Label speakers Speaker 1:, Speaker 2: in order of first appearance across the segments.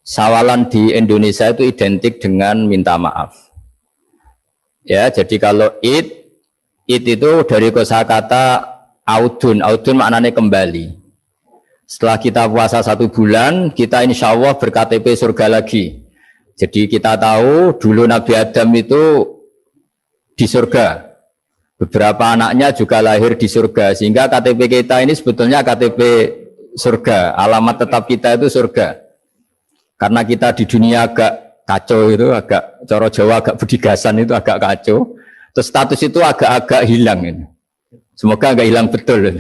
Speaker 1: sawalan di Indonesia itu identik dengan minta maaf. Ya, jadi kalau id itu dari kosakata audun maknanya kembali. Setelah kita puasa 1 bulan, kita insya Allah berKTP surga lagi. Jadi kita tahu dulu Nabi Adam itu di surga. Beberapa anaknya juga lahir di surga. Sehingga KTP kita ini sebetulnya KTP surga. Alamat tetap kita itu surga. Karena kita di dunia agak kacau itu, agak coro Jawa agak bedigasan itu agak kacau. Terus status itu agak-agak hilang ini. Semoga agak hilang betul.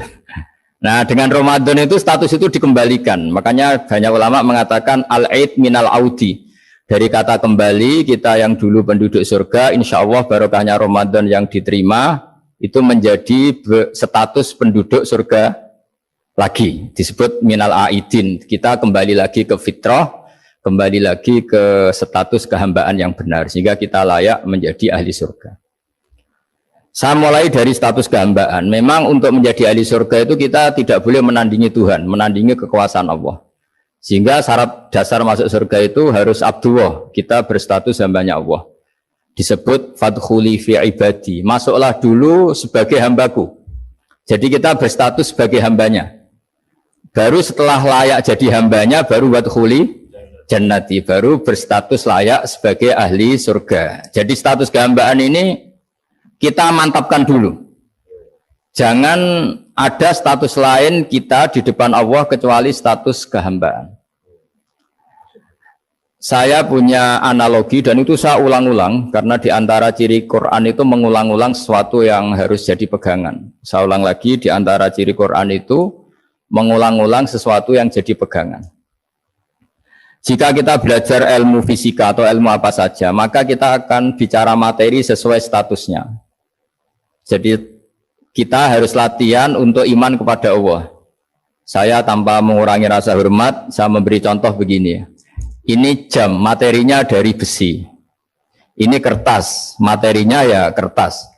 Speaker 1: Nah, dengan Ramadan itu status itu dikembalikan. Makanya banyak ulama mengatakan al-aid minal audi. Dari kata kembali, kita yang dulu penduduk surga, insya Allah barokahnya Ramadan yang diterima, itu menjadi status penduduk surga lagi. Disebut minal aidin. Kita kembali lagi ke fitrah, kembali lagi ke status kehambaan yang benar. Sehingga kita layak menjadi ahli surga. Saya mulai dari status kehambaan. Memang untuk menjadi ahli surga itu kita tidak boleh menandingi Tuhan, menandingi kekuasaan Allah. Sehingga syarat dasar masuk surga itu harus abdullah. Kita berstatus hambanya Allah. Disebut fadkhuli fi ibadi. Masuklah dulu sebagai hambaku. Jadi kita berstatus sebagai hambanya. Baru setelah layak jadi hambanya, baru wadkhuli jannati. Baru berstatus layak sebagai ahli surga. Jadi status kehambaan ini kita mantapkan dulu. Jangan ada status lain kita di depan Allah kecuali status kehambaan. Saya punya analogi dan itu saya ulang-ulang karena di antara ciri Quran itu mengulang-ulang sesuatu yang harus jadi pegangan. Saya ulang lagi, di antara ciri Quran itu mengulang-ulang sesuatu yang jadi pegangan. Jika kita belajar ilmu fisika atau ilmu apa saja, maka kita akan bicara materi sesuai statusnya. Jadi kita harus latihan untuk iman kepada Allah. Saya tanpa mengurangi rasa hormat, saya memberi contoh begini. Ini jam, materinya dari besi. Ini kertas, materinya ya kertas.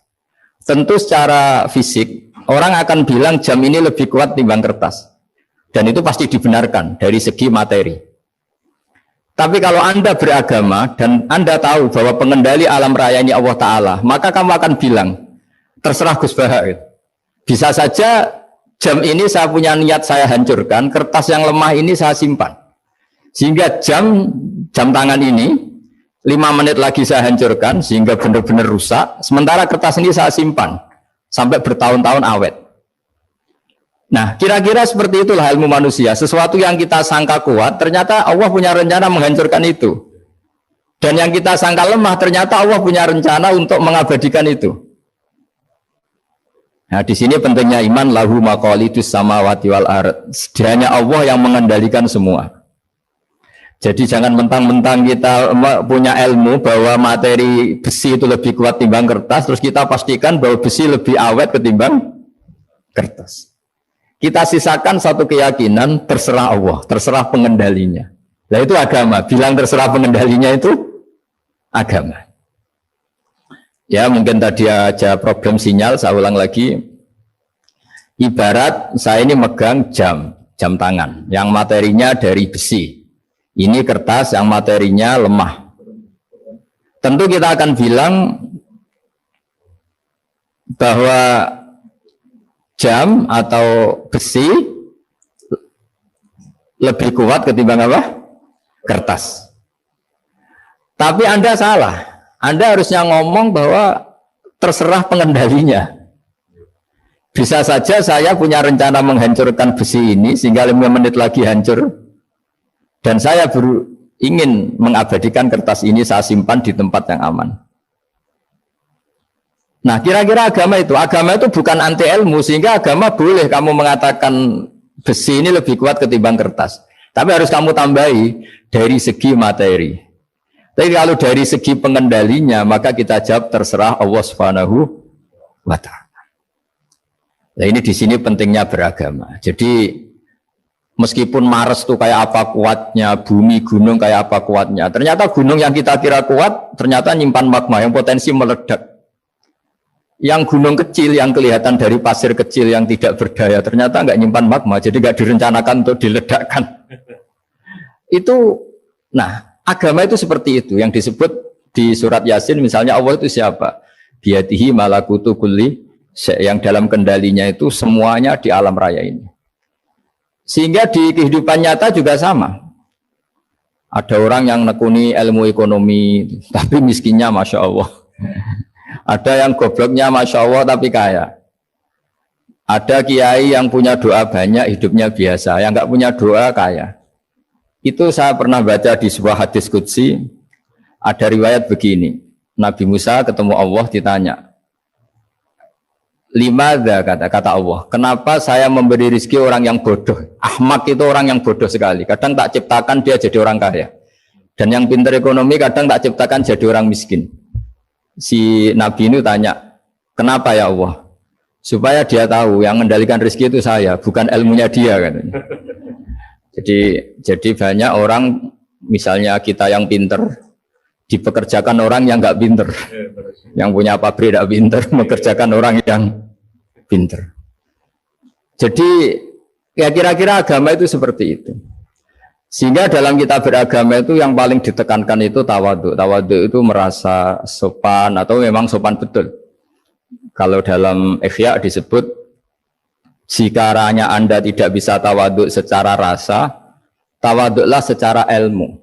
Speaker 1: Tentu secara fisik, orang akan bilang jam ini lebih kuat timbang kertas. Dan itu pasti dibenarkan dari segi materi. Tapi kalau Anda beragama dan Anda tahu bahwa pengendali alam raya ini Allah Ta'ala, maka kamu akan bilang, terserah Gus Baha. Bisa saja jam ini saya punya niat saya hancurkan, kertas yang lemah ini saya simpan. Sehingga jam tangan ini 5 menit lagi saya hancurkan sehingga benar-benar rusak. Sementara kertas ini saya simpan sampai bertahun-tahun awet. Nah, kira-kira seperti itulah ilmu manusia. Sesuatu yang kita sangka kuat, ternyata Allah punya rencana menghancurkan itu. Dan yang kita sangka lemah, ternyata Allah punya rencana untuk mengabadikan itu. Nah, di sini pentingnya iman, lahu maqalidus samawati wal ard. Hanya Allah yang mengendalikan semua. Jadi jangan mentang-mentang kita punya ilmu bahwa materi besi itu lebih kuat timbang kertas, terus kita pastikan bahwa besi lebih awet ketimbang kertas. Kita sisakan satu keyakinan, terserah Allah, terserah pengendalinya. Nah itu agama, bilang terserah pengendalinya itu agama. Ya mungkin tadi aja problem sinyal, saya ulang lagi. Ibarat saya ini megang jam tangan, yang materinya dari besi. Ini kertas yang materinya lemah. Tentu kita akan bilang bahwa jam atau besi lebih kuat ketimbang apa? Kertas. Tapi Anda salah. Anda harusnya ngomong bahwa terserah pengendalinya. Bisa saja saya punya rencana menghancurkan besi ini sehingga 5 menit lagi hancur. Dan saya ingin mengabadikan kertas ini, saya simpan di tempat yang aman. Nah, kira-kira agama itu bukan anti ilmu, sehingga agama boleh kamu mengatakan besi ini lebih kuat ketimbang kertas. Tapi harus kamu tambahi dari segi materi. Tapi kalau dari segi pengendalinya, maka kita jawab terserah Allah Subhanahu wa Ta'ala. Nah, ini di sini pentingnya beragama. Jadi meskipun Mars itu kayak apa kuatnya, bumi, gunung kayak apa kuatnya, ternyata gunung yang kita kira kuat, ternyata nyimpan magma yang potensi meledak. Yang gunung kecil yang kelihatan dari pasir kecil yang tidak berdaya, ternyata nggak nyimpan magma, jadi nggak direncanakan untuk diledakkan. Itu Nah, agama itu seperti itu. Yang disebut di surat Yasin misalnya Allah itu siapa? Biyadihi malakutu kulli, yang dalam kendalinya itu semuanya di alam raya ini. Sehingga di kehidupan nyata juga sama. Ada orang yang nekuni ilmu ekonomi, tapi miskinnya Masya Allah. Ada yang gobloknya Masya Allah, tapi kaya. Ada kiai yang punya doa banyak, hidupnya biasa. Yang nggak punya doa, kaya. Itu saya pernah baca di sebuah hadis qudsi, ada riwayat begini. Nabi Musa ketemu Allah ditanya, limadza kata Allah, kenapa saya memberi rezeki orang yang bodoh? Ahmak itu orang yang bodoh sekali. Kadang tak ciptakan dia jadi orang kaya. Dan yang pintar ekonomi kadang tak ciptakan jadi orang miskin. Si Nabi ini tanya, kenapa ya Allah? Supaya dia tahu yang mengendalikan rezeki itu saya, bukan ilmunya dia katanya. Jadi banyak orang, misalnya kita yang pintar, dipekerjakan orang yang nggak pintar. Yang punya pabrik tidak pintar, mengerjakan orang yang pintar. Jadi ya kira-kira agama itu seperti itu. Sehingga dalam kita beragama itu yang paling ditekankan itu tawadhu. Tawadhu itu merasa sopan atau memang sopan betul. Kalau dalam Ihya disebut, sekiranya Anda tidak bisa tawadhu secara rasa, tawadhulah secara ilmu.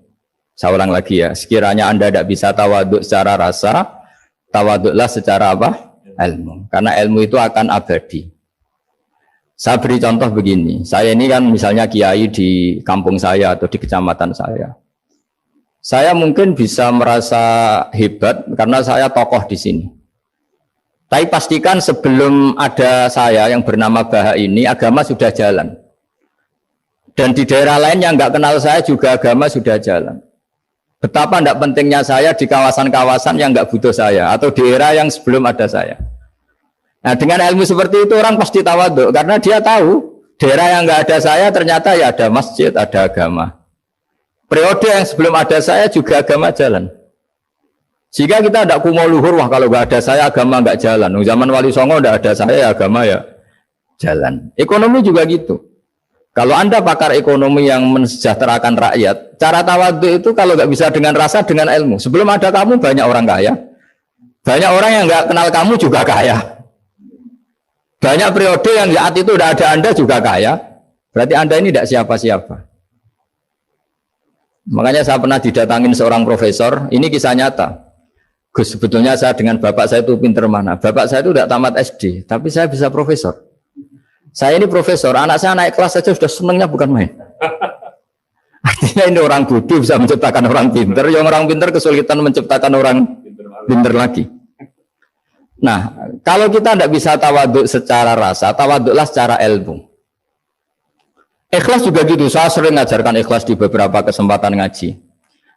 Speaker 1: Saya ulang lagi ya, sekiranya Anda tidak bisa tawadhu secara rasa, tawadhulah secara apa? Ilmu. Karena ilmu itu akan abadi. Saya beri contoh begini, saya ini kan misalnya kiai di kampung saya atau di kecamatan saya. Saya mungkin bisa merasa hebat karena saya tokoh di sini. Tapi pastikan sebelum ada saya yang bernama Baha ini, agama sudah jalan. Dan di daerah lain yang nggak kenal saya juga agama sudah jalan. Betapa tidak pentingnya saya di kawasan-kawasan yang nggak butuh saya, atau di era yang sebelum ada saya. Nah, dengan ilmu seperti itu orang pasti tawadhu karena dia tahu daerah yang nggak ada saya ternyata ya ada masjid, ada agama. Periode yang sebelum ada saya juga agama jalan. Jika kita tidak kumo luhur, wah kalau nggak ada saya agama nggak jalan. Zaman Wali Songo tidak ada saya agama ya jalan. Ekonomi juga gitu. Kalau Anda pakar ekonomi yang mensejahterakan rakyat, cara tawadhu itu kalau nggak bisa dengan rasa, dengan ilmu. Sebelum ada kamu banyak orang kaya, banyak orang yang nggak kenal kamu juga kaya. Banyak periode yang saat itu udah ada Anda juga kaya, berarti Anda ini tidak siapa-siapa. Makanya saya pernah didatangin seorang profesor, ini kisah nyata. Gus, sebetulnya saya dengan bapak saya itu pinter mana? Bapak saya itu tidak tamat SD, tapi saya bisa profesor. Saya ini profesor, anak saya naik kelas saja sudah senangnya bukan main. Artinya ini orang bodoh bisa menciptakan orang pinter, yang orang pinter kesulitan menciptakan orang pinter lagi. Nah, kalau kita tidak bisa tawadhu secara rasa, tawadhulah secara ilmu. Ikhlas juga gitu, saya sering mengajarkan ikhlas di beberapa kesempatan ngaji.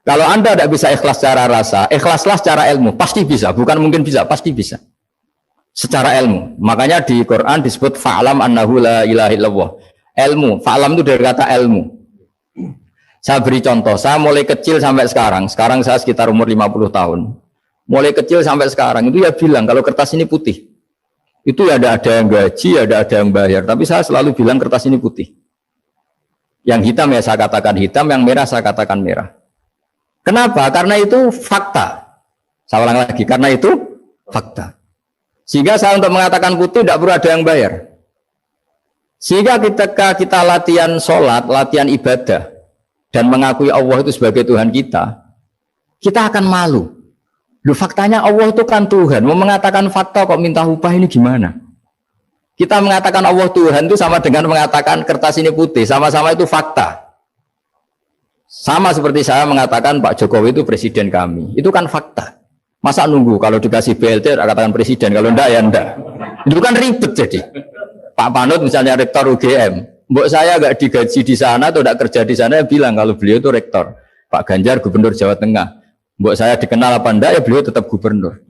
Speaker 1: Kalau Anda tidak bisa ikhlas secara rasa, ikhlaslah secara ilmu, pasti bisa, bukan mungkin bisa, pasti bisa. Secara ilmu, makanya di Quran disebut fa'lam annahu la ilaha illallah. Ilmu, fa'lam itu dari kata ilmu. Saya beri contoh, saya mulai kecil sampai sekarang saya sekitar umur 50 tahun. Mulai kecil sampai sekarang itu ya bilang kalau kertas ini putih. Itu ya ada yang gaji, ada yang bayar. Tapi saya selalu bilang kertas ini putih. Yang hitam ya saya katakan hitam, yang merah saya katakan merah. Kenapa? Karena itu fakta. Saya ulang lagi, karena itu fakta. Sehingga saya untuk mengatakan putih tidak perlu ada yang bayar. Sehingga ketika kita latihan sholat, latihan ibadah, dan mengakui Allah itu sebagai Tuhan kita akan malu. Loh, faktanya Allah itu kan Tuhan. Mau mengatakan fakta kok minta upah ini gimana? Kita mengatakan Allah Tuhan itu sama dengan mengatakan kertas ini putih. Sama-sama itu fakta. Sama seperti saya mengatakan Pak Jokowi itu presiden kami. Itu kan fakta. Masa nunggu kalau dikasih BLT katakan presiden, kalau enggak ya enggak. Itu kan ribet jadi. Pak Panut misalnya rektor UGM. Mbok saya enggak digaji di sana atau enggak kerja di sana, ya bilang kalau beliau itu rektor. Pak Ganjar gubernur Jawa Tengah. Mbok saya dikenal apa enggak, ya beliau tetap gubernur.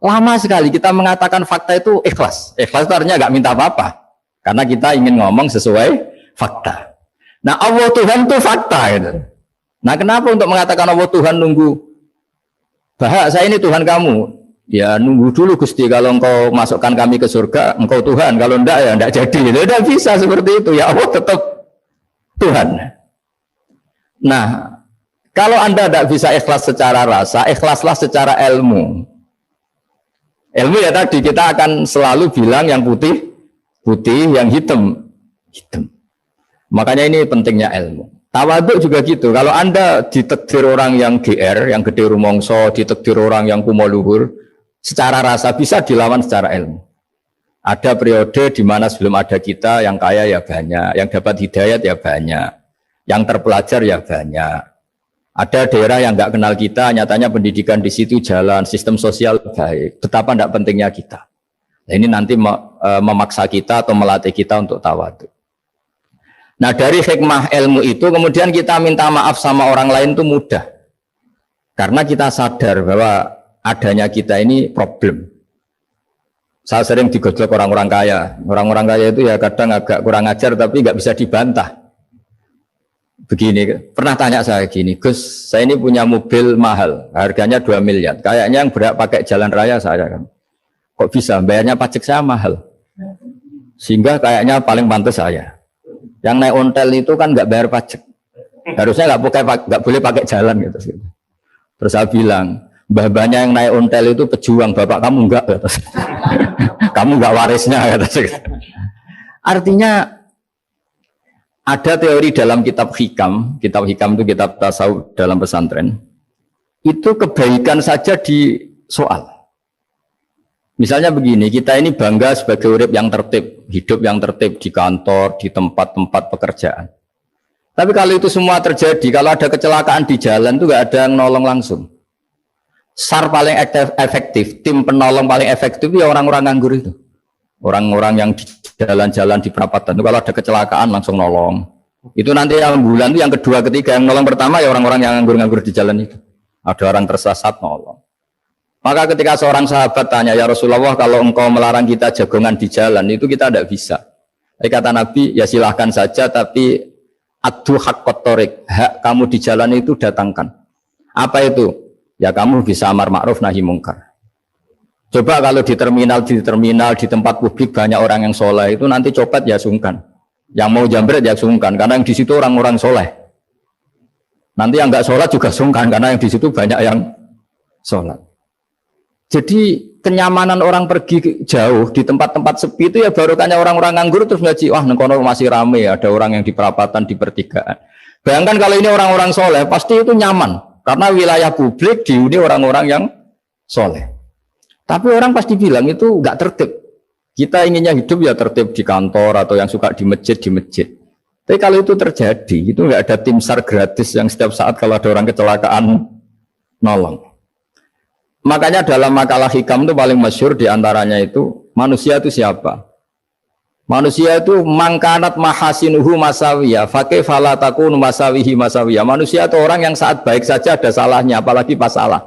Speaker 1: Lama sekali kita mengatakan fakta itu ikhlas. Ikhlas itu artinya enggak minta apa-apa. Karena kita ingin ngomong sesuai fakta. Nah, Allah Tuhan itu fakta gitu. Nah, kenapa untuk mengatakan Allah Tuhan nunggu? Bahak, saya ini Tuhan kamu. Ya nunggu dulu Gusti, kalau engkau masukkan kami ke surga, engkau Tuhan. Kalau enggak ya enggak jadi. Tidak bisa seperti itu. Ya Allah tetap Tuhan. Nah, Kalau Anda tidak bisa ikhlas secara rasa, ikhlaslah secara ilmu. Ilmu ya tadi kita akan selalu bilang yang putih, putih, yang hitam, hitam. Makanya ini pentingnya ilmu. Tawaduk juga gitu. Kalau Anda ditakdir orang yang GR, yang gede rumongso, ditakdir orang yang kumo luhur, secara rasa bisa dilawan secara ilmu. Ada periode di mana sebelum ada kita yang kaya ya banyak, yang dapat hidayat ya banyak, yang terpelajar ya banyak. Ada daerah yang nggak kenal kita, nyatanya pendidikan di situ jalan, sistem sosial baik. Betapa tidak pentingnya kita. Nah, ini nanti memaksa kita atau melatih kita untuk tawaduk. Nah dari hikmah ilmu itu kemudian kita minta maaf sama orang lain itu mudah. Karena kita sadar bahwa adanya kita ini problem. Saya sering digojlok orang-orang kaya. Orang-orang kaya itu ya kadang agak kurang ajar tapi nggak bisa dibantah. Begini, pernah tanya saya gini, Gus, saya ini punya mobil mahal, harganya 2 miliar. Kayaknya yang berat pakai jalan raya saya kan. Kok bisa? Bayarnya pajak saya mahal. Sehingga kayaknya paling pantas saya. Yang naik ontel itu kan nggak bayar pajak, harusnya nggak boleh pakai jalan gitu. Terus saya bilang, mbah-mbahnya yang naik ontel itu pejuang, bapak kamu enggak, kamu nggak warisnya. Artinya ada teori dalam kitab hikam itu kitab tasawuf dalam pesantren, itu kebaikan saja di soal. Misalnya begini, kita ini bangga sebagai urip yang tertib, hidup yang tertib di kantor, di tempat-tempat pekerjaan. Tapi kalau itu semua terjadi, kalau ada kecelakaan di jalan itu nggak ada yang nolong langsung. SAR paling efektif, tim penolong paling efektif ya orang-orang nganggur itu. Orang-orang yang di jalan-jalan di perapatan itu kalau ada kecelakaan langsung nolong. Itu nanti yang ambulan itu yang kedua, ketiga, yang nolong pertama ya orang-orang yang nganggur-nganggur di jalan itu. Ada orang tersesat nolong. Maka ketika seorang sahabat tanya, ya Rasulullah kalau engkau melarang kita jagongan di jalan, itu kita tidak bisa. Jadi kata Nabi, ya silahkan saja, tapi adu hak kotorik, hak kamu di jalan itu datangkan. Apa itu? Ya kamu bisa amar ma'ruf nahi mungkar. Coba kalau di terminal, di tempat publik banyak orang yang soleh, itu nanti copet ya sungkan. Yang mau jambret ya sungkan, karena yang di situ orang-orang soleh. Nanti yang nggak sholat juga sungkan, karena yang di situ banyak yang sholat. Jadi kenyamanan orang pergi jauh di tempat-tempat sepi itu ya barokahnya orang-orang nganggur terus ngaji, wah nengkono masih rame, ada orang yang di perapatan, di pertigaan. Bayangkan kalau ini orang-orang soleh, pasti itu nyaman. Karena wilayah publik dihuni orang-orang yang soleh. Tapi orang pasti bilang itu nggak tertib. Kita inginnya hidup ya tertib di kantor atau yang suka di masjid, di masjid. Tapi kalau itu terjadi, itu nggak ada tim SAR gratis yang setiap saat kalau ada orang kecelakaan nolong. Makanya dalam makalah hikam itu paling masyhur diantaranya itu manusia itu siapa? Manusia itu mangkanat mahasinuhu masawiya, fakih falatakun masawihi masawiya. Manusia itu orang yang saat baik saja ada salahnya, apalagi pas salah.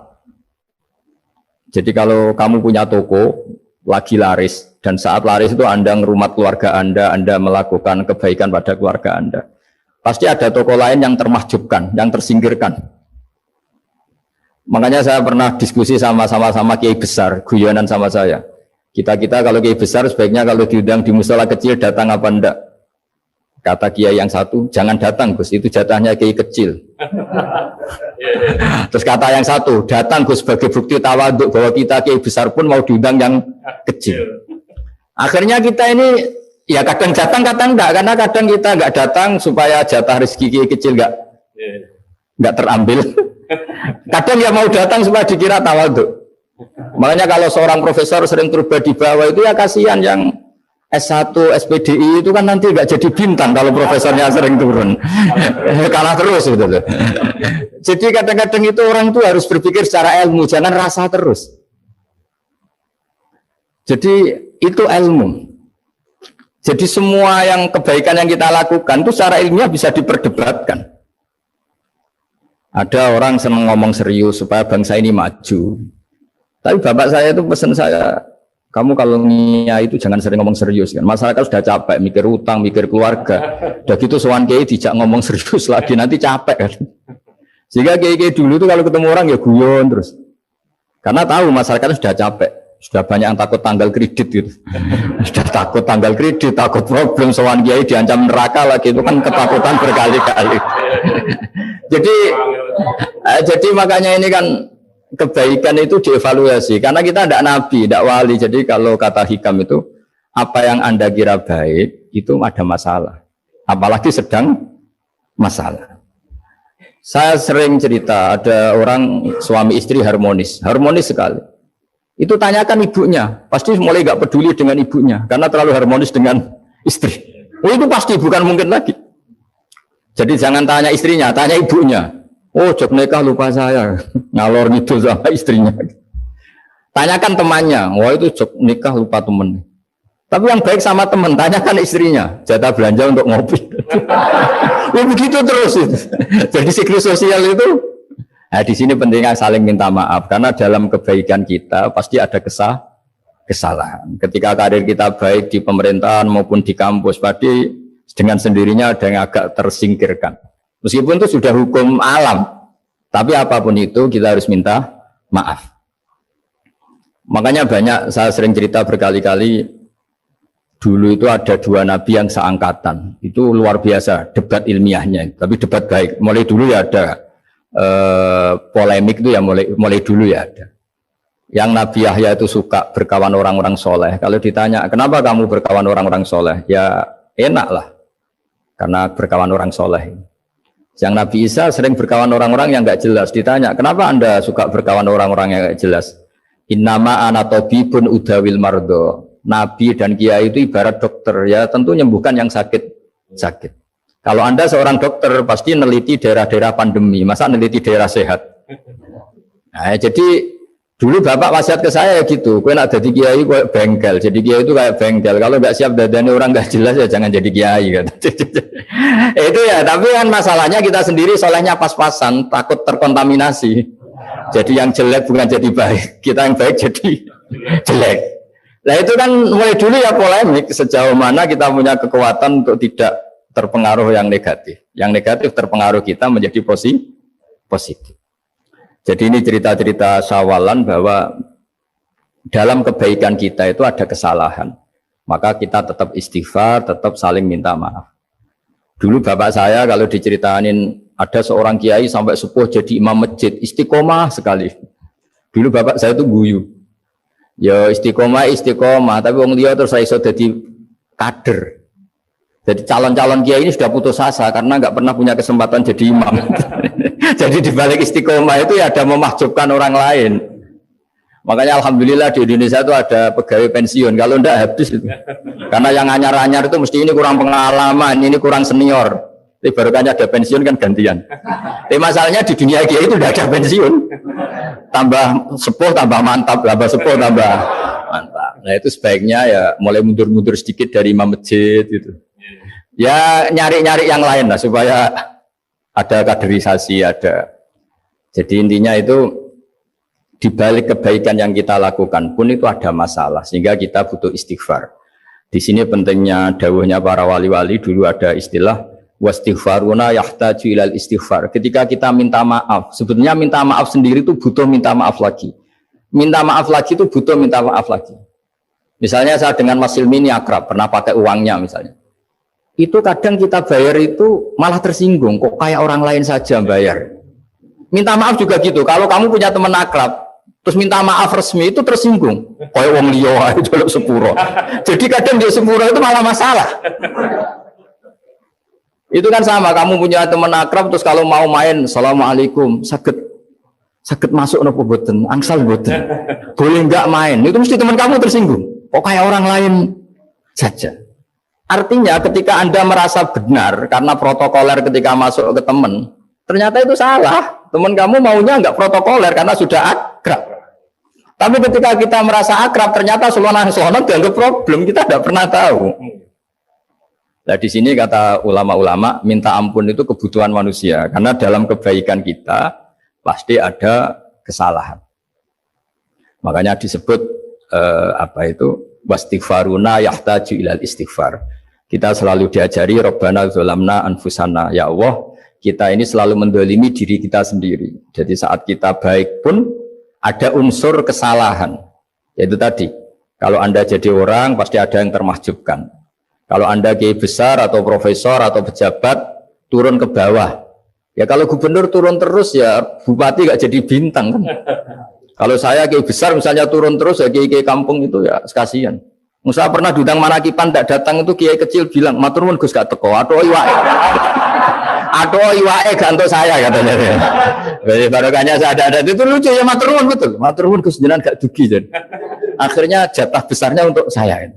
Speaker 1: Jadi kalau kamu punya toko lagi laris dan saat laris itu Anda ngerumat keluarga Anda melakukan kebaikan pada keluarga Anda, pasti ada toko lain yang termahjubkan, yang tersingkirkan. Makanya saya pernah diskusi sama kiai besar, guyonan sama saya. Kita kalau kiai besar sebaiknya kalau diundang di musala kecil datang apa enggak? Kata kiai yang satu, jangan datang Gus, itu jatahnya kiai kecil. Terus kata yang satu, datang Gus sebagai bukti tawaduk bahwa kita kiai besar pun mau diundang yang kecil. Akhirnya kita ini ya kadang datang kadang enggak, karena kadang kita enggak datang supaya jatah rezeki kiai kecil enggak terambil. Kadang ya mau datang supaya dikira tawaduk. Makanya kalau seorang profesor sering turba di bawah itu ya kasihan yang S1, SPDI itu kan nanti nggak jadi bintang kalau profesornya sering turun. Kalah terus gitu loh. Jadi kadang-kadang itu orang itu harus berpikir secara ilmu, jangan rasa terus. Jadi itu ilmu. Jadi semua yang kebaikan yang kita lakukan itu secara ilmiah bisa diperdebatkan. Ada orang senang ngomong serius supaya bangsa ini maju. Tapi bapak saya itu pesan saya, kamu kalau ngiyai itu jangan sering ngomong serius kan. Masyarakat sudah capek mikir utang, mikir keluarga. Udah gitu sowan kiai dijak ngomong serius lagi nanti capek kan. Sehingga kiai dulu itu kalau ketemu orang ya guyon terus. Karena tahu masyarakat sudah capek. Sudah banyak yang takut tanggal kredit gitu. Sudah takut tanggal kredit, takut problem sowan kiai diancam neraka lagi itu kan ketakutan berkali-kali. Jadi makanya ini kan kebaikan itu dievaluasi karena kita tidak nabi, tidak wali. Jadi kalau kata hikam itu apa yang Anda kira baik itu ada masalah. Apalagi sedang masalah. Saya sering cerita ada orang suami istri harmonis sekali. Itu tanyakan ibunya, pasti mulai gak peduli dengan ibunya karena terlalu harmonis dengan istri. Oh itu pasti bukan mungkin lagi. Jadi jangan tanya istrinya, tanya ibunya. Oh jok nikah lupa saya, ngalor ngidul sama istrinya. Tanyakan temannya, wah itu jok nikah lupa temen. Tapi yang baik sama teman, tanyakan istrinya, jatah belanja untuk ngopi. Ya begitu terus. Jadi siklus sosial itu, nah di sini pentingnya saling minta maaf karena dalam kebaikan kita pasti ada kesalahan. Ketika karir kita baik di pemerintahan maupun di kampus, pasti dengan sendirinya ada yang agak tersingkirkan. Meskipun itu sudah hukum alam, tapi apapun itu kita harus minta maaf. Makanya banyak saya sering cerita berkali-kali. Dulu itu ada dua nabi yang seangkatan, itu luar biasa debat ilmiahnya, tapi debat baik. Mulai dulu ya ada polemik itu ya mulai dulu ya ada. Yang Nabi Yahya itu suka berkawan orang-orang soleh. Kalau ditanya kenapa kamu berkawan orang-orang soleh, ya enak lah, karena berkawan orang soleh. Yang Nabi Isa sering berkawan orang-orang yang nggak jelas. Ditanya kenapa Anda suka berkawan orang-orang yang nggak jelas? Innama ana tabibun udawil mardo. Nabi dan kiai itu ibarat dokter, ya tentu menyembuhkan yang sakit. Kalau Anda seorang dokter pasti neliti daerah-daerah pandemi, masa neliti daerah sehat. Nah, jadi dulu Bapak wasiat ke saya gitu, kowe nak jadi kiai kayak bengkel, jadi kiai itu kayak bengkel. Kalau nggak siap dadani orang nggak jelas ya jangan jadi kiai kan. Itu ya, tapi kan masalahnya kita sendiri solehnya pas-pasan, takut terkontaminasi. Jadi yang jelek bukan jadi baik, kita yang baik jadi jelek. Nah itu kan mulai dulu ya polemik sejauh mana kita punya kekuatan untuk tidak terpengaruh yang negatif. Yang negatif terpengaruh kita menjadi positif. Jadi ini cerita-cerita sawalan bahwa dalam kebaikan kita itu ada kesalahan. Maka kita tetap istighfar, tetap saling minta maaf. Dulu bapak saya kalau diceritain ada seorang kiai sampai sepuh jadi imam masjid, istiqomah sekali. Dulu bapak saya itu guyu. Ya istiqomah, tapi wong liya terus iso dadi kader. Jadi calon-calon kiai ini sudah putus asa karena nggak pernah punya kesempatan jadi imam. Jadi di balik istiqomah itu ya ada memahjubkan orang lain. Makanya alhamdulillah di Indonesia itu ada pegawai pensiun. Kalau enggak habis itu. Karena yang anyar-anyar itu mesti ini kurang pengalaman, ini kurang senior. Tapi barokahnya ada pensiun kan gantian. Tapi masalahnya di dunia kiai itu udah ada pensiun. Tambah sepuh tambah mantap, tambah sepuh tambah mantap. Nah itu sebaiknya ya mulai mundur-mundur sedikit dari imam masjid gitu. Ya nyari-nyari yang lain lah supaya ada kaderisasi, ada. Jadi intinya itu di balik kebaikan yang kita lakukan pun itu ada masalah sehingga kita butuh istighfar. Di sini pentingnya dawuhnya para wali-wali, dulu ada istilah wastighfaruna yahtaju ilal istighfar. Ketika kita minta maaf, sebetulnya minta maaf sendiri itu butuh minta maaf lagi. Minta maaf lagi itu butuh minta maaf lagi. Misalnya saya dengan Mas Hilmi ini akrab, pernah pakai uangnya misalnya. Itu kadang kita bayar itu malah tersinggung, kok kayak orang lain saja bayar. Minta maaf juga gitu, kalau kamu punya teman akrab, terus minta maaf resmi itu tersinggung. Kayak wong liya itu sepuro. Jadi kadang di sepuro itu malah masalah. Itu kan sama, kamu punya teman akrab terus kalau mau main, assalamualaikum, sakit masuk nopo boten, angsal boten, boleh nggak main? Itu mesti teman kamu tersinggung. Kok kayak orang lain saja. Artinya ketika Anda merasa benar karena protokoler ketika masuk ke teman, ternyata itu salah. Teman kamu maunya nggak protokoler karena sudah akrab. Tapi ketika kita merasa akrab, ternyata selonang-selonang dianggap problem, kita tidak pernah tahu. Nah di sini kata ulama-ulama minta ampun itu kebutuhan manusia karena dalam kebaikan kita pasti ada kesalahan. Makanya disebut wastighfaruna yahtaju ilal istighfar. Kita selalu diajari Rabbana dzalamna anfusana, ya Allah kita ini selalu mendolimi diri kita sendiri. Jadi saat kita baik pun ada unsur kesalahan. Yaitu tadi kalau Anda jadi orang pasti ada yang termahjubkan. Kalau Anda kiai besar atau profesor atau pejabat turun ke bawah, Ya kalau gubernur turun terus ya bupati gak jadi bintang kan. Kalau saya kiai besar misalnya turun terus ya kiai kampung itu ya sekasian. Musa pernah diundang Manakipan tidak datang itu kiai kecil bilang matur nuwun Gus gak teko atau iwake. Atau iwake gak untuk saya katanya. Jadi barokahnya saya ada itu lucu ya matur nuwun betul. Matur nuwun Gus jenengan gak dugi jadi. Akhirnya jatah besarnya untuk saya.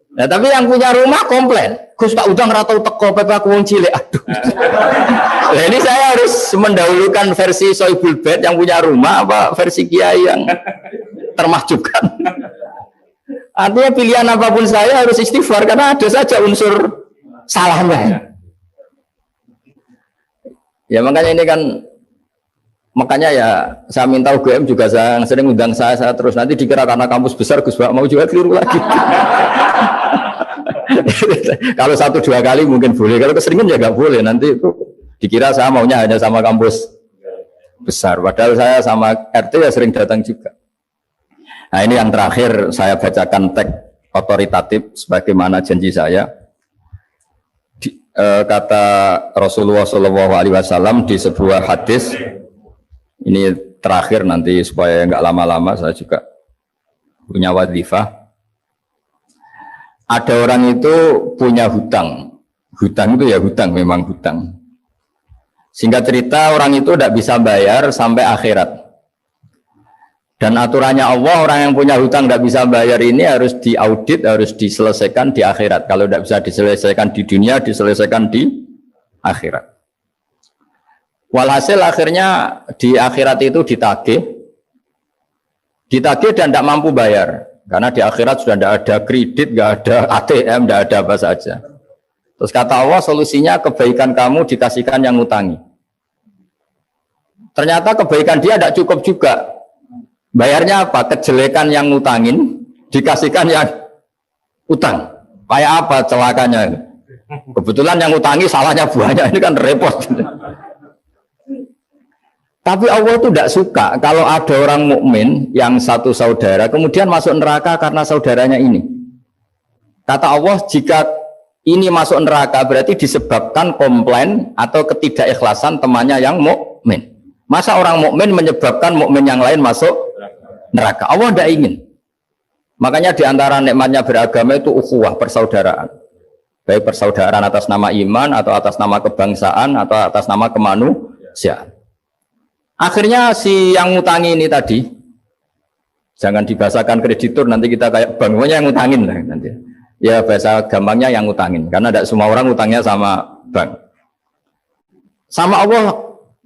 Speaker 1: Nah, tapi yang punya rumah komplain. Gus tak udang ratau teko pepe aku wong cilik. Aduh. Nah, ini saya harus mendahulukan versi Soibul Bait yang punya rumah apa versi kiai yang termahjubkan. Artinya pilihan apapun saya harus istighfar karena ada saja unsur salahnya. Ya makanya ini kan makanya ya saya minta UGM juga sering undang saya terus nanti dikira karena kampus besar Gus mau juga keliru lagi. Kalau 1-2 kali mungkin boleh, kalau keseringan ya nggak boleh. Nanti itu dikira saya maunya hanya sama kampus besar, padahal saya sama RT ya sering datang juga. Nah ini yang terakhir saya bacakan teks otoritatif sebagaimana janji saya. Kata Rasulullah SAW di sebuah hadis, ini terakhir nanti supaya nggak lama-lama saya juga punya wadhifah. Ada orang itu punya hutang itu ya hutang, memang hutang. Singkat cerita orang itu tidak bisa bayar sampai akhirat. Dan aturannya Allah orang yang punya hutang tidak bisa bayar ini harus diaudit, harus diselesaikan di akhirat. Kalau tidak bisa diselesaikan di dunia, diselesaikan di akhirat. Walhasil akhirnya di akhirat itu ditagih dan tidak mampu bayar. Karena di akhirat sudah tidak ada kredit, tidak ada ATM, tidak ada apa saja. Terus kata Allah solusinya kebaikan kamu dikasihkan yang ngutangi. Ternyata kebaikan dia tidak cukup juga. Bayarnya apa? Kejelekan yang ngutangin dikasihkan yang utang. Kayak apa celakanya? Kebetulan yang ngutangi salahnya banyak, ini kan repot. Tapi Allah itu tidak suka kalau ada orang mukmin yang satu saudara kemudian masuk neraka karena saudaranya ini. Kata Allah, jika ini masuk neraka berarti disebabkan komplain atau ketidakikhlasan temannya yang mukmin. Masa orang mukmin menyebabkan mukmin yang lain masuk neraka? Allah tidak ingin. Makanya di antara nikmatnya beragama itu ukhuwah, persaudaraan. Baik persaudaraan atas nama iman atau atas nama kebangsaan atau atas nama kemanusiaan. Akhirnya si yang ngutangi ini tadi, jangan dibahasakan kreditur, nanti kita kayak bank, pokoknya yang ngutangin lah nanti. Ya bahasa gampangnya yang ngutangin, karena tidak semua orang ngutangnya sama bank. Sama Allah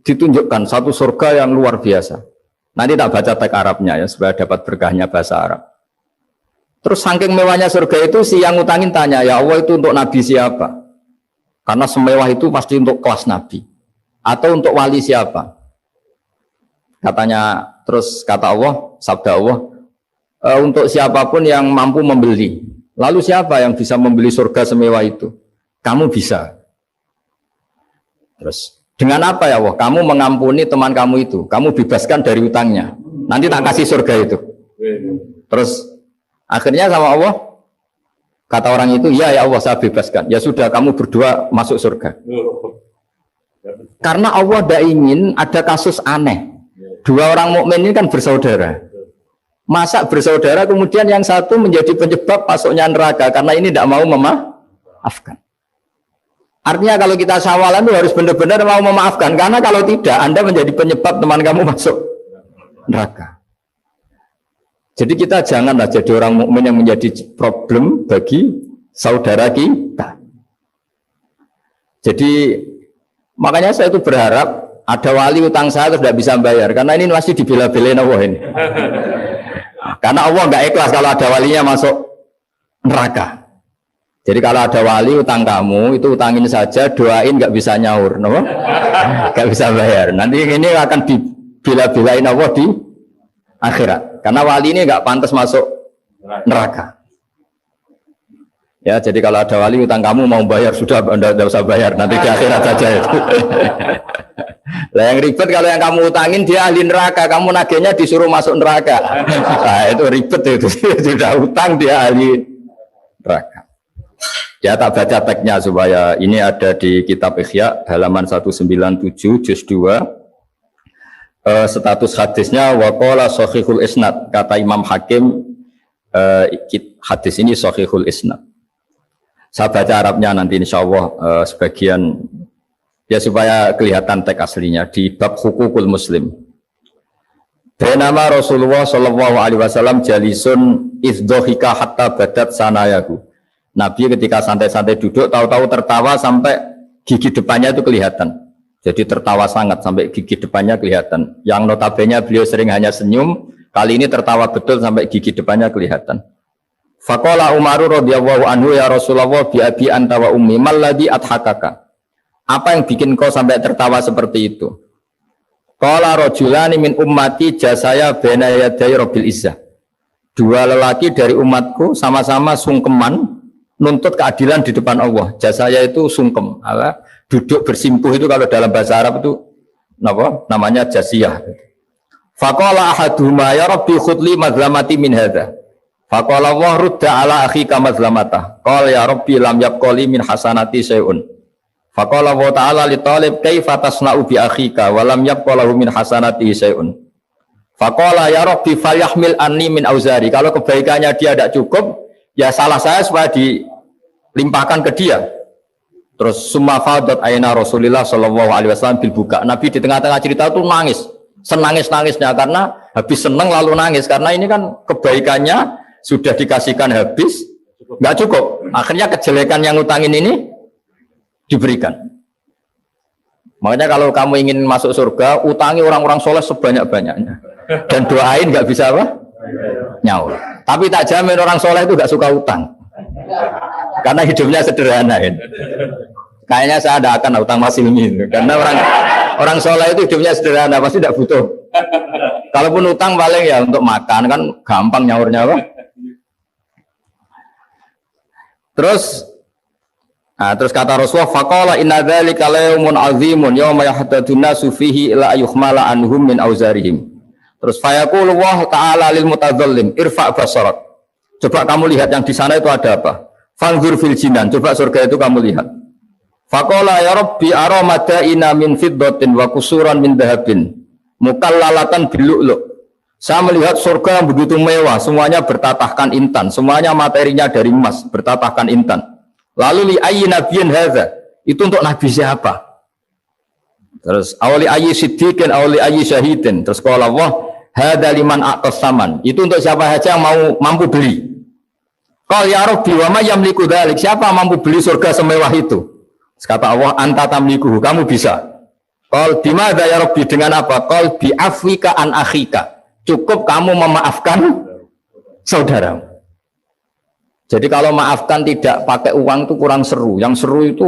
Speaker 1: ditunjukkan satu surga yang luar biasa. Nanti tak baca teks Arabnya ya, supaya dapat berkahnya bahasa Arab. Terus saking mewahnya surga itu, si yang ngutangin tanya, ya Allah itu untuk Nabi siapa? Karena semewah itu pasti untuk kelas Nabi. Atau untuk wali siapa? Katanya, terus kata Allah, sabda Allah, untuk siapapun yang mampu membeli. Lalu siapa yang bisa membeli surga semewah itu? Kamu bisa. Terus, dengan apa ya Allah? Kamu mengampuni teman kamu itu. Kamu bebaskan dari utangnya. Nanti tak kasih surga itu. Terus, akhirnya sama Allah, kata orang itu, ya Allah saya bebaskan. Ya sudah, kamu berdua masuk surga. Karena Allah tidak ingin ada kasus aneh. Dua orang mukmin ini kan bersaudara. Masa bersaudara kemudian yang satu menjadi penyebab masuknya neraka karena ini tidak mau memaafkan. Artinya kalau kita sawalan itu harus benar-benar mau memaafkan, karena kalau tidak Anda menjadi penyebab teman kamu masuk neraka. Jadi kita janganlah jadi orang mukmin yang menjadi problem bagi saudara kita. Jadi makanya saya itu berharap ada wali utang saya terus tidak bisa bayar, karena ini masih dibela-belain Allah ini. Karena Allah nggak ikhlas kalau ada walinya masuk neraka. Jadi kalau ada wali utang kamu itu utangin saja, doain nggak bisa nyaur, no? Nggak bisa bayar. Nanti ini akan dibela-belain Allah di akhirat. Karena wali ini nggak pantas masuk neraka. Ya, jadi kalau ada wali utang kamu mau bayar sudah, Anda tidak usah bayar, nanti di akhirat saja itu. Lah yang ribet kalau yang kamu utangin dia ahli neraka, kamu nagihnya disuruh masuk neraka. Nah, itu ribet itu. Sudah utang dia ahli neraka. Ya tak baca teksnya supaya ini ada di kitab Ihya halaman 197 juz 2. Status hadisnya waqala sahihul isnad, kata Imam Hakim hadis ini sahihul isnad. Saya baca Arabnya nanti insyaallah sebagian ya supaya kelihatan teks aslinya di bab hukukul muslim. Nama Rasulullah sallallahu alaihi wasallam jalisun izdhika hatta badat sanayahu. Nabi ketika santai-santai duduk tahu-tahu tertawa sampai gigi depannya itu kelihatan. Jadi tertawa sangat sampai gigi depannya kelihatan. Yang notabene beliau sering hanya senyum, kali ini tertawa betul sampai gigi depannya kelihatan. Faqala Umar radhiyallahu anhu ya Rasulullah bi abi anta wa ummi mal ladzi adhakaka. Apa yang bikin kau sampai tertawa seperti itu? Qala rajulani min ummati jasaya baina yaday rabbil izzah. Dua lelaki dari umatku sama-sama sungkeman nuntut keadilan di depan Allah. Jasaya itu sungkem, duduk bersimpuh itu kalau dalam bahasa Arab itu namanya jasiyah. Faqala ahaduhuma ya rabbi khudli mazlamati min hadza. Faqala wa rudda ala akhika mazlamata. Qala ya rabbi lam yabqali min hasanati syai'un. Faqala wa ta'ala li talib kaifa tasna'u bi akhika wa lam yabqalahu min hasanati syai'un. Faqala ya rabbi falyahmil anni min auzari. Kalau kebaikannya dia tidak cukup, ya salah saya supaya dilimpahkan ke dia. Terus summa fadat aina Rasulullah sallallahu alaihi wasallam bil buka. Nabi di tengah-tengah cerita itu nangis, senangis-nangisnya karena habis senang lalu nangis karena ini kan kebaikannya sudah dikasihkan habis, nggak cukup. Akhirnya kejelekan yang utangin ini diberikan. Makanya kalau kamu ingin masuk surga, utangi orang-orang soleh sebanyak-banyaknya dan doain nggak bisa apa? Nyaur. Tapi tak jamin orang soleh itu nggak suka utang. Karena hidupnya sederhana ya. Kayaknya saya ada akan utang masilmi karena orang soleh itu hidupnya sederhana, pasti tidak butuh. Kalaupun utang paling ya untuk makan kan gampang nyaurnya apa? Terus kata Rasulullah faqala inna dzalika yaumun azimun yauma yahtadun nasu fihi ila yuhmala anhum min auzarihim. Terus fayaqulu Allah taala lil mutadzallim irfa' basarak. Coba kamu lihat yang di sana itu ada apa? Fanzur fil jinan, coba surga itu kamu lihat. Faqala ya rabbi ara madaina min fiddatin wa kusuran min dhahabin mukallalatan bil lu'lu'. Saya melihat surga yang begitu mewah, semuanya bertatahkan intan, semuanya materinya dari emas, bertatahkan intan. Lalu li ayyi nabiyyin hadza? Itu untuk nabi siapa? Terus awli ayyi siddiqin awli ayyi syahidin. Terus qala Allah hadza liman aqas saman. Itu untuk siapa saja yang mampu beli. Qal ya rabbi wa may yamliku dzalik? Siapa mampu beli surga semewah itu? Terus kata Allah anta tamlikuhu, kamu bisa. Qal bimadza ya rabbi, dengan apa? Qal bi afwika an akhika. Cukup kamu memaafkan saudaramu. Jadi kalau maafkan tidak pakai uang itu kurang seru. Yang seru itu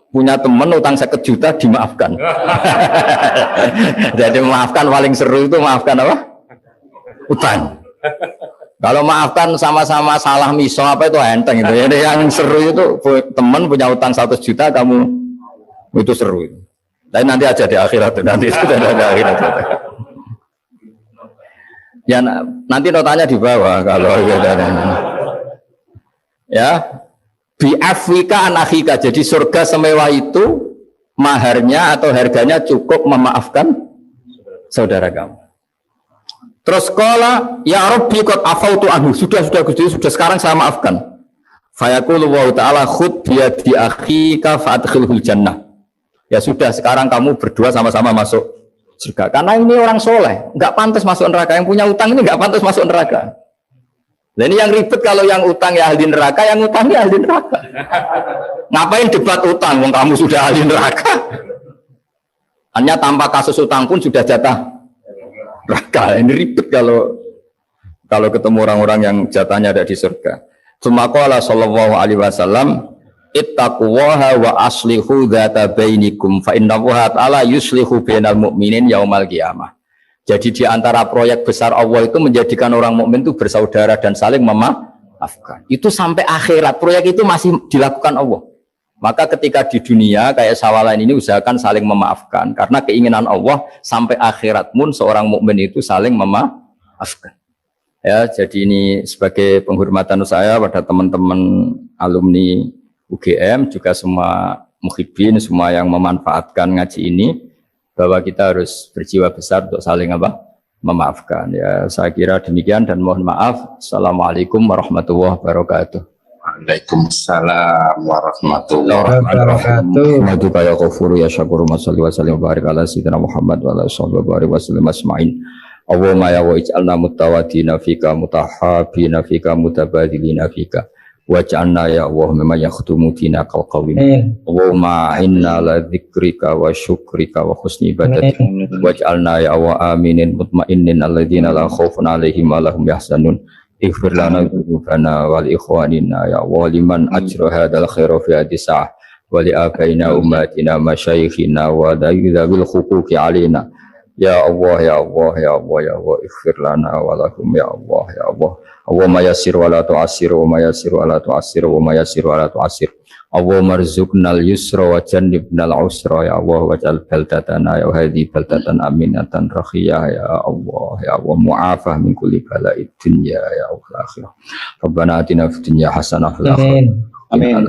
Speaker 1: punya teman utang 1 juta dimaafkan. Jadi maafkan paling seru itu maafkan apa? Utang. Kalau maafkan sama-sama salah miso apa itu enteng itu. Jadi yang seru itu teman punya utang 100 juta kamu itu seru. Tapi nanti aja di akhirat nanti sudah ada akhirat. Ya nanti notanya di bawah kalau ya bi afwika anakhika. Jadi surga semewah itu maharnya atau harganya cukup memaafkan saudara kamu. Terus qala ya rabbi qad afautu anhu, sudah Gusti, sudah sekarang saya maafkan. Fayaqulu wa ta'ala khud bi yadi akhika fa'adkhilhul jannah. Ya sudah sekarang kamu berdua sama-sama masuk surga. Karena ini orang soleh, enggak pantas masuk neraka. Yang punya utang ini enggak pantas masuk neraka. Nah, ini yang ribet kalau yang utang ya ahli neraka, yang utangnya ahli neraka. Ngapain debat utang? Wong kamu sudah ahli neraka. Hanya tanpa kasus utang pun sudah jatah neraka. Ini ribet kalau ketemu orang-orang yang jatahnya ada di surga. Tsumma qala sallallahu alaihi wasallam ittaqullaha wa aslihu dzata bainikum fa innallaha ta'ala yuslihu bainal mu'minin yaumal qiyamah. Jadi di antara proyek besar Allah itu menjadikan orang mukmin itu bersaudara dan saling memaafkan. Itu sampai akhirat proyek itu masih dilakukan Allah. Maka ketika di dunia kayak sawalan ini usahakan saling memaafkan karena keinginan Allah sampai akhirat pun seorang mukmin itu saling memaafkan. Ya, jadi ini sebagai penghormatan saya pada teman-teman alumni UGM, juga semua muhibbin, semua yang memanfaatkan ngaji ini, bahwa kita harus berjiwa besar untuk saling memaafkan. Ya, saya kira demikian dan mohon maaf. Assalamualaikum warahmatullahi wabarakatuh.
Speaker 2: Waalaikumsalam warahmatullahi wabarakatuh.
Speaker 1: Alhamdulillah ya ghafuru ya syakuru masalli wa sallim wa barik ala sayyidina Muhammad wa ala sahbihi wa sallam asma'in. Allahumma ya wa ij'alna mutawadina fika mutahabina fika mutabadilina fika waj'alna ya Allah mimman yakhdumu dinakal qawim. Allahumma inna la dzikrika wa syukrika wa husni ibadatik waj'alna ya Allah aminin mutmainnin alladzina la khaufun alaihim wa lahum yahzanun. Ighfir lana dzunubana wa li ikhwanina ya Allah liman ajra hadzal khaira fi hadhihi sa'ah wa li abaina ummatina masyayikhina wa dzawil huquqi alaina. Ya Allah, ya Allah, ya Allah, ya Allah, ighfir lana wa lakum ya Allah, ya Allah. Allahumma yassir wa la tu'assir wa ma yassir wa la tu'assir wa ma yassir wa la tu'assir. Allahumma rzuqnal yusra wa jannibnal usra ya Allah waj'al baldatana ya hadhi baldatan aminatan rakhiyah ya Allah mu'afah min kulli bala'id dunya ya Allah akhirah. Rabbana atina fid dunya hasanah fil akhirati. Amin.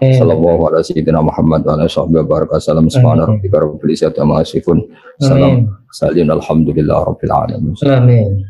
Speaker 1: Sallallahu ala sayyidina Muhammad wa ala sahbihi baraka salam subhana rabbika rabbil izzati amma yasifun. Salam alhamdulillah rabbil alamin.
Speaker 3: Amin.